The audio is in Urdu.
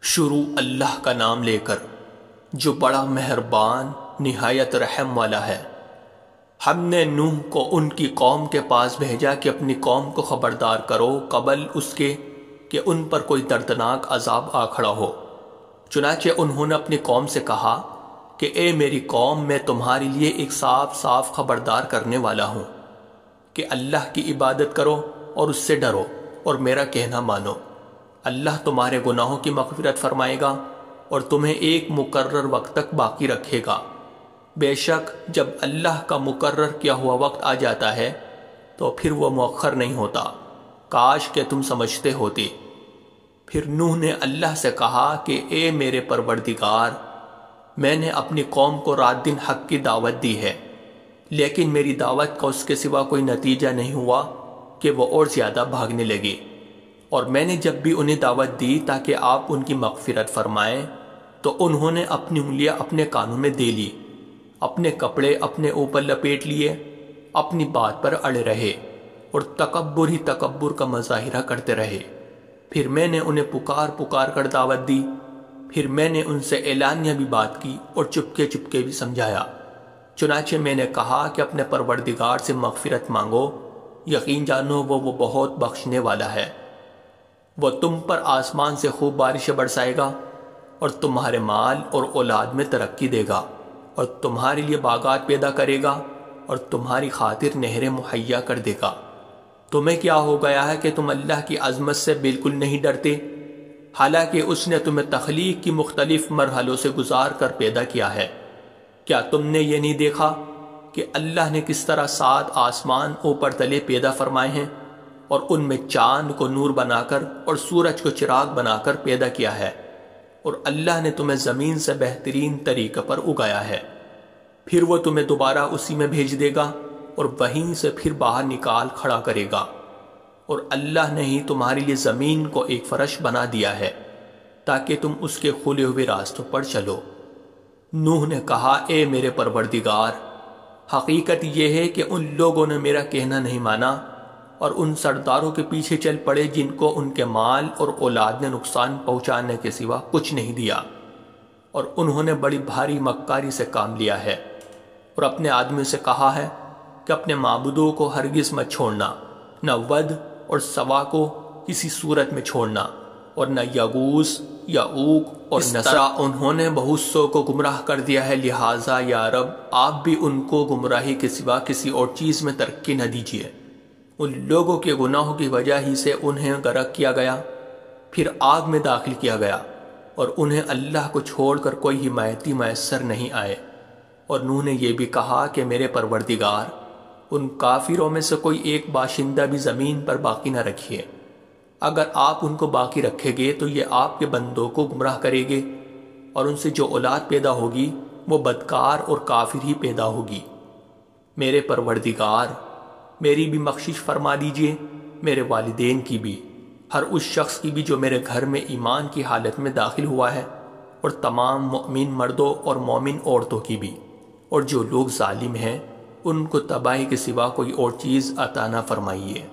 شروع اللہ کا نام لے کر جو بڑا مہربان نہایت رحم والا ہے۔ ہم نے نوح کو ان کی قوم کے پاس بھیجا کہ اپنی قوم کو خبردار کرو قبل اس کے کہ ان پر کوئی دردناک عذاب آ کھڑا ہو۔ چنانچہ انہوں نے اپنی قوم سے کہا کہ اے میری قوم، میں تمہارے لیے ایک صاف صاف خبردار کرنے والا ہوں کہ اللہ کی عبادت کرو اور اس سے ڈرو اور میرا کہنا مانو۔ اللہ تمہارے گناہوں کی مغفرت فرمائے گا اور تمہیں ایک مقرر وقت تک باقی رکھے گا۔ بے شک جب اللہ کا مقرر کیا ہوا وقت آ جاتا ہے تو پھر وہ مؤخر نہیں ہوتا، کاش کہ تم سمجھتے ہوتے۔ پھر نوح نے اللہ سے کہا کہ اے میرے پروردگار، میں نے اپنی قوم کو رات دن حق کی دعوت دی ہے، لیکن میری دعوت کا اس کے سوا کوئی نتیجہ نہیں ہوا کہ وہ اور زیادہ بھاگنے لگے۔ اور میں نے جب بھی انہیں دعوت دی تاکہ آپ ان کی مغفرت فرمائیں تو انہوں نے اپنی انگلیاں اپنے کانوں میں دے لی، اپنے کپڑے اپنے اوپر لپیٹ لیے، اپنی بات پر اڑے رہے اور تکبر ہی تکبر کا مظاہرہ کرتے رہے۔ پھر میں نے انہیں پکار پکار کر دعوت دی، پھر میں نے ان سے اعلانیہ بھی بات کی اور چپکے چپکے بھی سمجھایا۔ چنانچہ میں نے کہا کہ اپنے پروردگار سے مغفرت مانگو، یقین جانو وہ بہت بخشنے والا ہے۔ وہ تم پر آسمان سے خوب بارشیں برسائے گا اور تمہارے مال اور اولاد میں ترقی دے گا اور تمہارے لیے باغات پیدا کرے گا اور تمہاری خاطر نہریں مہیا کر دے گا۔ تمہیں کیا ہو گیا ہے کہ تم اللہ کی عظمت سے بالکل نہیں ڈرتے، حالانکہ اس نے تمہیں تخلیق کی مختلف مرحلوں سے گزار کر پیدا کیا ہے؟ کیا تم نے یہ نہیں دیکھا کہ اللہ نے کس طرح 7 آسمان اوپر تلے پیدا فرمائے ہیں اور ان میں چاند کو نور بنا کر اور سورج کو چراغ بنا کر پیدا کیا ہے، اور اللہ نے تمہیں زمین سے بہترین طریقے پر اگایا ہے۔ پھر وہ تمہیں دوبارہ اسی میں بھیج دے گا اور وہیں سے پھر باہر نکال کھڑا کرے گا، اور اللہ نے ہی تمہارے لیے زمین کو ایک فرش بنا دیا ہے تاکہ تم اس کے کھلے ہوئے راستوں پر چلو۔ نوح نے کہا اے میرے پروردگار، حقیقت یہ ہے کہ ان لوگوں نے میرا کہنا نہیں مانا اور ان سرداروں کے پیچھے چل پڑے جن کو ان کے مال اور اولاد نے نقصان پہنچانے کے سوا کچھ نہیں دیا، اور انہوں نے بڑی بھاری مکاری سے کام لیا ہے، اور اپنے آدمی سے کہا ہے کہ اپنے معبودوں کو ہرگز مت چھوڑنا، نہ ود اور سوا کو کسی صورت میں چھوڑنا، اور نہ یغوث یعوق اور نسرا۔ انہوں نے بہت سو کو گمراہ کر دیا ہے، لہٰذا یا رب آپ بھی ان کو گمراہی کے سوا کسی اور چیز میں ترقی نہ دیجیے۔ ان لوگوں کے گناہوں کی وجہ ہی سے انہیں غرق کیا گیا، پھر آگ میں داخل کیا گیا، اور انہیں اللہ کو چھوڑ کر کوئی حمایتی میسر نہیں آئے۔ اور نوح نے یہ بھی کہا کہ میرے پروردگار، ان کافروں میں سے کوئی ایک باشندہ بھی زمین پر باقی نہ رکھیے، اگر آپ ان کو باقی رکھیں گے تو یہ آپ کے بندوں کو گمراہ کرے گے، اور ان سے جو اولاد پیدا ہوگی وہ بدکار اور کافر ہی پیدا ہوگی۔ میرے پروردگار، میری بھی بخشش فرما دیجئے، میرے والدین کی بھی، ہر اس شخص کی بھی جو میرے گھر میں ایمان کی حالت میں داخل ہوا ہے، اور تمام مؤمن مردوں اور مومن عورتوں کی بھی، اور جو لوگ ظالم ہیں ان کو تباہی کے سوا کوئی اور چیز عطا نہ فرمائیے۔